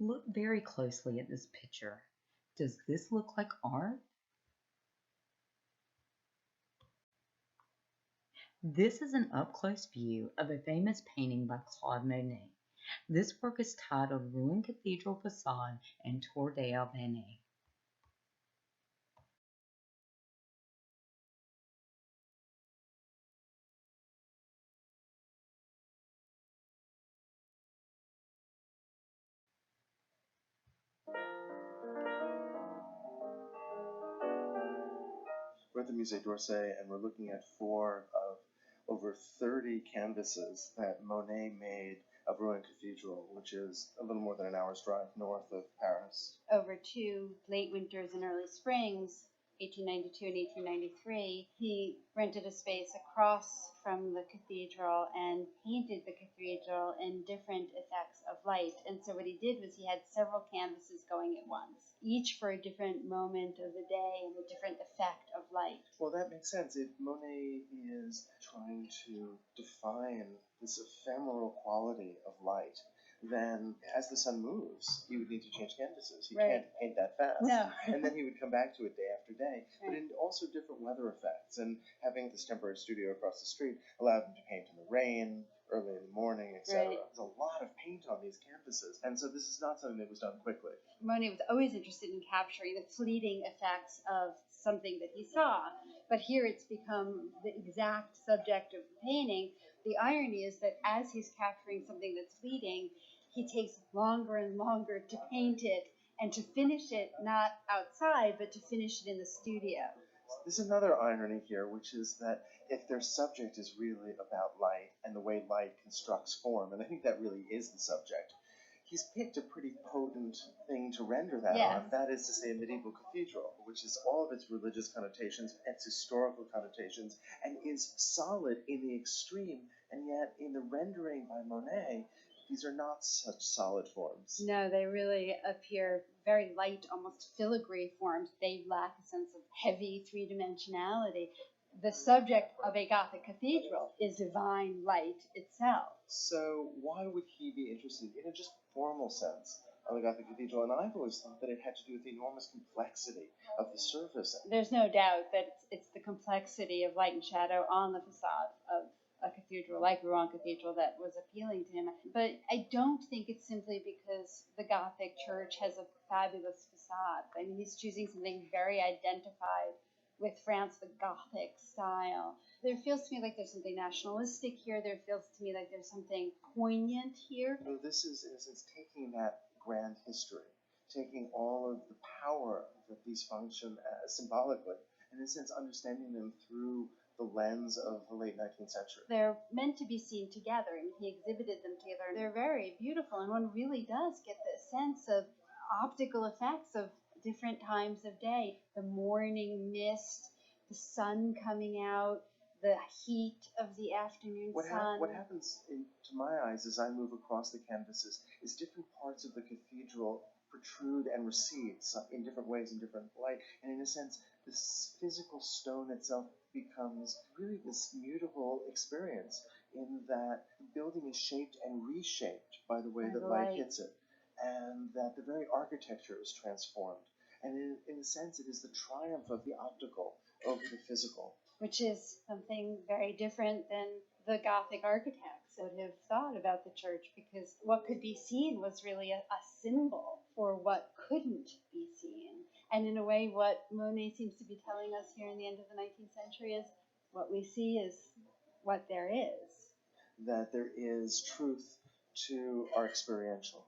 Look very closely at this picture. Does this look like art? This is an up-close view of a famous painting by Claude Monet. This work is titled Rouen Cathedral Facade and Tour d'Albanie. We're at the Musée d'Orsay, and we're looking at 4 of over 30 canvases that Monet made of Rouen Cathedral, which is a little more than an hour's drive north of Paris. Over 2 late winters and early springs, 1892 and 1893, he rented a space across from the cathedral and painted the cathedral in different effects of light. And so what he did was he had several canvases going at once, each for a different moment of the day and a different effect of light. Well, that makes sense. If Monet is trying to define this ephemeral quality of light, then as the sun moves, he would need to change canvases. He Right. can't paint that fast. No. And then he would come back to it day after day. But Right. in also different weather effects. And having this temporary studio across the street allowed him to paint in the rain, early in the morning, etc. Right. There's a lot of paint on these canvases. And so this is not something that was done quickly. Monet was always interested in capturing the fleeting effects of something that he saw, but here it's become the exact subject of the painting. The irony is that as he's capturing something that's fleeting, he takes longer and longer to paint it and to finish it not outside, but to finish it in the studio. There's another irony here, which is that if their subject is really about light and the way light constructs form, and I think that really is the subject, he's picked a pretty potent thing to render that Yes. on. That is to say, a medieval cathedral, which is all of its religious connotations, its historical connotations, and is solid in the extreme. And yet, in the rendering by Monet, these are not such solid forms. No, they really appear very light, almost filigree forms. They lack a sense of heavy three-dimensionality. The subject of a Gothic cathedral is divine light itself. So why would he be interested in a just formal sense of the Gothic cathedral? And I've always thought that it had to do with the enormous complexity of the surface. There's no doubt that it's the complexity of light and shadow on the facade of a cathedral like Rouen Cathedral that was appealing to him. But I don't think it's simply because the Gothic church has a fabulous facade. I mean, he's choosing something very identified with France, the Gothic style. There feels to me like there's something nationalistic here. There feels to me like there's something poignant here. So this is, in a sense, taking that grand history, taking all of the power that these function as symbolically, and in a sense understanding them through the lens of the late 19th century. They're meant to be seen together, and he exhibited them together. They're very beautiful, and one really does get the sense of optical effects of different times of day. The morning mist, the sun coming out, the heat of the afternoon sun. What happens to my eyes as I move across the canvases is different parts of the cathedral protrude and recede in different ways, in different light, and in a sense, this physical stone itself becomes really this mutable experience in that the building is shaped and reshaped by the way that light hits it, and that the very architecture is transformed. And in a sense, it is the triumph of the optical over the physical. Which is something very different than the Gothic architects would have thought about the church, because what could be seen was really a symbol for what couldn't be seen. And in a way, what Monet seems to be telling us here in the end of the 19th century is what we see is what there is. That there is truth to our experiential.